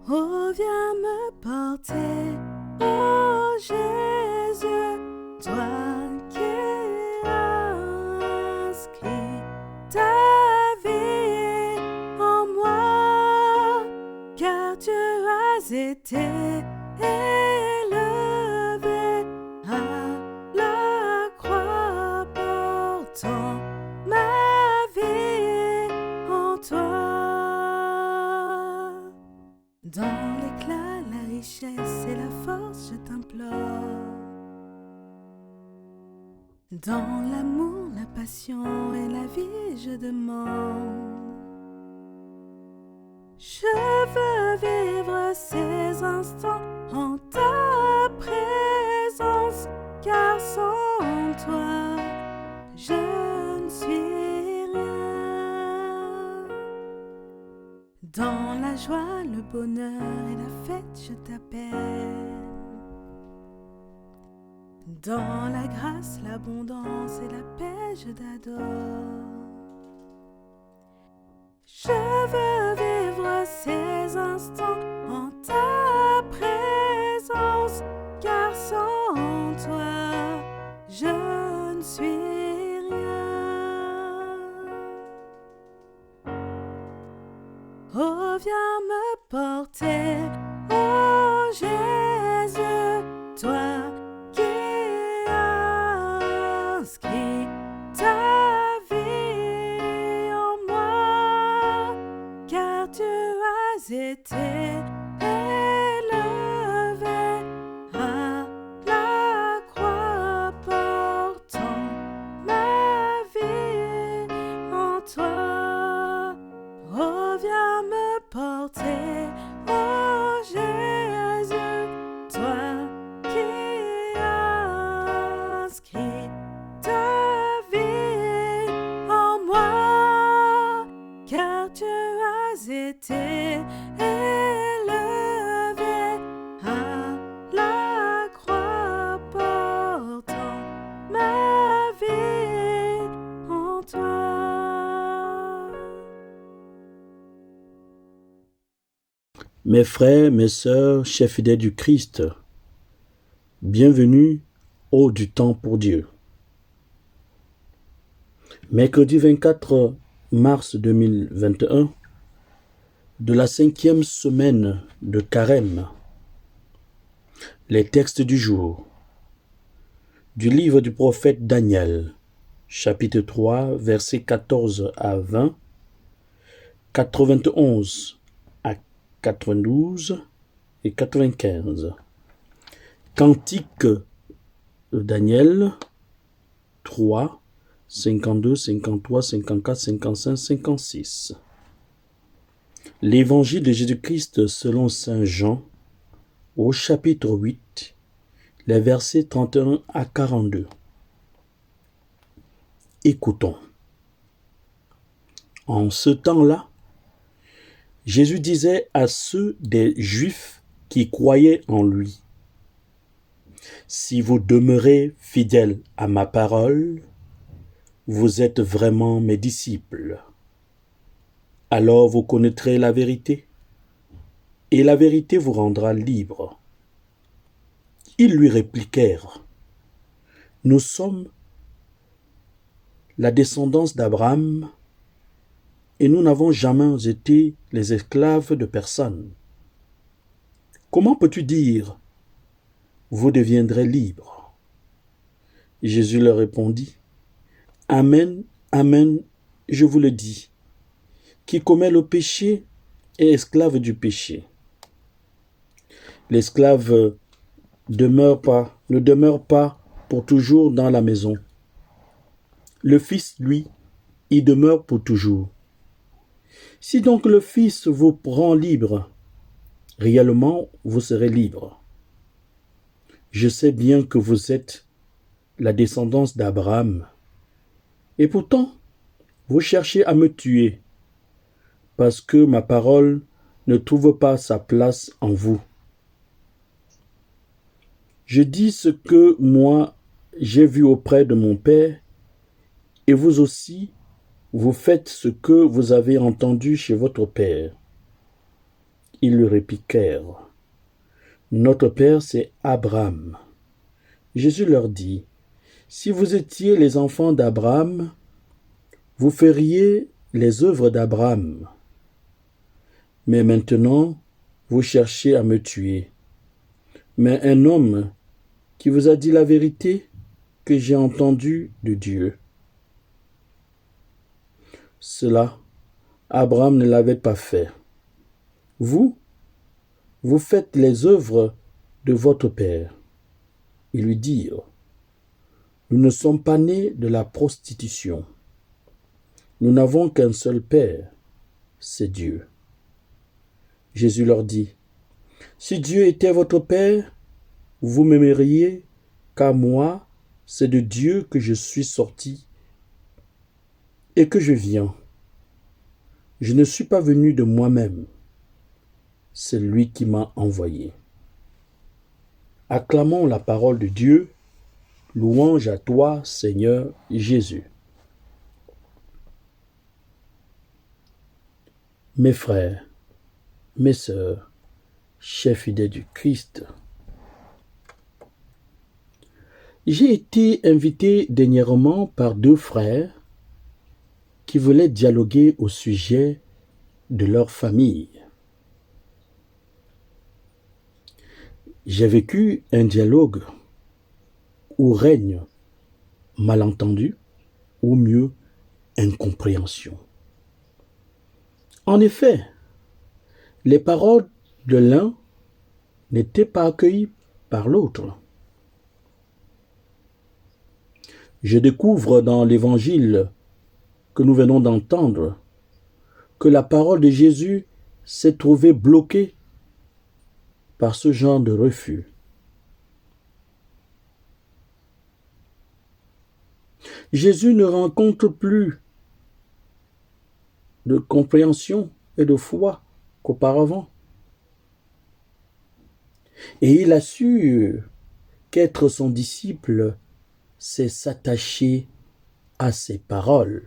Oh, viens me porter, oh Jésus, toi qui as inscrit ta vie en moi, car tu as été élevé à la croix, portant ma vie en toi. Dans l'éclat, la richesse et la force, je t'implore. Dans l'amour, la passion et la vie, je demande. Je veux vivre ces instants en ta présence, car sans toi, je ne suis rien. Dans la joie, le bonheur et la fête, je t'appelle. Dans la grâce, l'abondance et la paix, je t'adore. Je veux vivre ces instants en ta présence, car sans toi, je ne suis rien. Oh, viens me porter, oh Jésus, toi qui as inscrit ta vie en moi, car tu as été élevé à la croix, portant ma vie en toi. Oh, viens me porter, oh Jésus, toi qui as inscrit ta vie en moi, car tu as été élevé à la croix, portant ma vie en toi. Mes frères, mes sœurs, chers fidèles du Christ, bienvenue au du temps pour Dieu. Mercredi 24 mars 2021, de la 5e semaine de Carême, les textes du jour, du livre du prophète Daniel, chapitre 3, versets 14 à 20, 91 à 92 et 95. Cantique de Daniel 3, 52, 53, 54, 55, 56. L'évangile de Jésus-Christ selon saint Jean, au chapitre 8, les versets 31 à 42. Écoutons. En ce temps-là, Jésus disait à ceux des Juifs qui croyaient en lui: si vous demeurez fidèles à ma parole, vous êtes vraiment mes disciples. Alors vous connaîtrez la vérité, et la vérité vous rendra libre. Ils lui répliquèrent: nous sommes la descendance d'Abraham, et nous n'avons jamais été les esclaves de personne. Comment peux-tu dire: vous deviendrez libres? Jésus leur répondit: amen, amen, je vous le dis, qui commet le péché est esclave du péché. L'esclave ne demeure pas pour toujours dans la maison. Le Fils, lui, y demeure pour toujours. Si donc le Fils vous rend libre, réellement vous serez libre. Je sais bien que vous êtes la descendance d'Abraham, et pourtant vous cherchez à me tuer, parce que ma parole ne trouve pas sa place en vous. Je dis ce que moi j'ai vu auprès de mon Père, et vous aussi, vous faites ce que vous avez entendu chez votre Père. Ils lui répliquèrent, « Notre père, c'est Abraham. » Jésus leur dit, « Si vous étiez les enfants d'Abraham, vous feriez les œuvres d'Abraham. Mais maintenant, vous cherchez à me tuer. Mais un homme qui vous a dit la vérité que j'ai entendue de Dieu. Cela, Abraham ne l'avait pas fait. Vous faites les œuvres de votre père. » Ils lui dirent, « Nous ne sommes pas nés de la prostitution. Nous n'avons qu'un seul père, c'est Dieu. » Jésus leur dit, « Si Dieu était votre père, vous m'aimeriez, car moi, c'est de Dieu que je suis sorti et que je viens. Je ne suis pas venu de moi-même, c'est lui qui m'a envoyé. » Acclamons la parole de Dieu. Louange à toi, Seigneur Jésus. Mes frères, mes sœurs, chers fidèles du Christ, j'ai été invité dernièrement par 2 frères qui voulaient dialoguer au sujet de leur famille. J'ai vécu un dialogue où règne malentendu, ou mieux, incompréhension. En effet, les paroles de l'un n'étaient pas accueillies par l'autre. Je découvre dans l'évangile que nous venons d'entendre que la parole de Jésus s'est trouvée bloquée par ce genre de refus. Jésus ne rencontre plus de compréhension et de foi qu'auparavant. Et il assure qu'être son disciple, c'est s'attacher à ses paroles.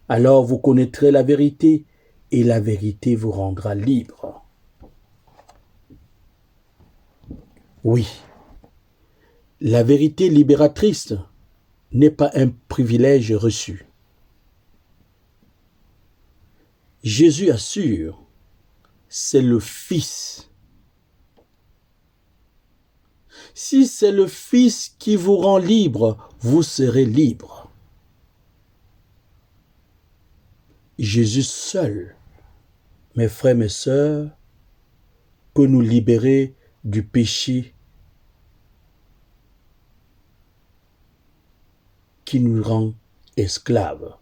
Alors vous connaîtrez la vérité et la vérité vous rendra libre. Oui, la vérité libératrice n'est pas un privilège reçu. Jésus assure, c'est le Fils. Si c'est le Fils qui vous rend libre, vous serez libre. Jésus seul, mes frères, mes sœurs, peut nous libérer du péché qui nous rend esclaves.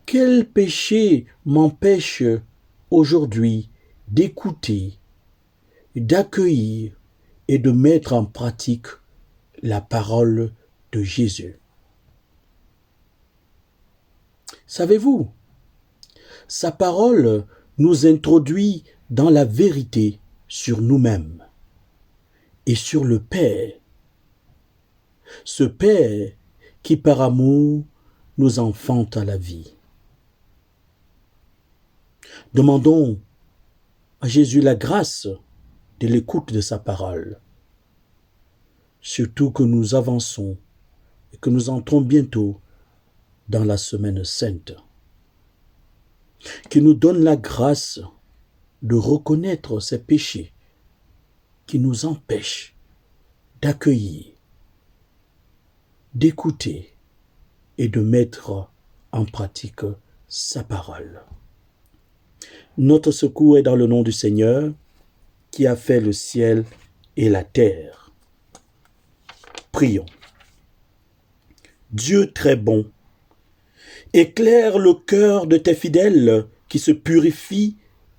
Quel péché m'empêche aujourd'hui d'écouter, d'accueillir et de mettre en pratique la parole de Jésus? Savez-vous, sa parole nous introduit dans la vérité sur nous-mêmes et sur le Père. Ce Père qui par amour nous enfante à la vie. Demandons à Jésus la grâce de l'écoute de sa parole. Surtout que nous avançons et que nous entrons bientôt dans la semaine sainte. Qu'il nous donne la grâce de reconnaître ces péchés qui nous empêchent d'accueillir, d'écouter et de mettre en pratique sa parole. Notre secours est dans le nom du Seigneur qui a fait le ciel et la terre. Prions. Dieu très bon, éclaire le cœur de tes fidèles qui se purifient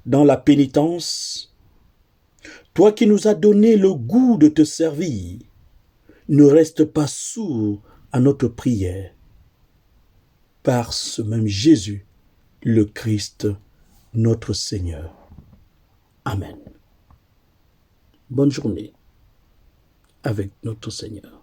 dans la pénitence. Toi qui nous as donné le goût de te servir, ne reste pas sourd à notre prière. Par ce même Jésus, le Christ, notre Seigneur. Amen. Bonne journée avec notre Seigneur.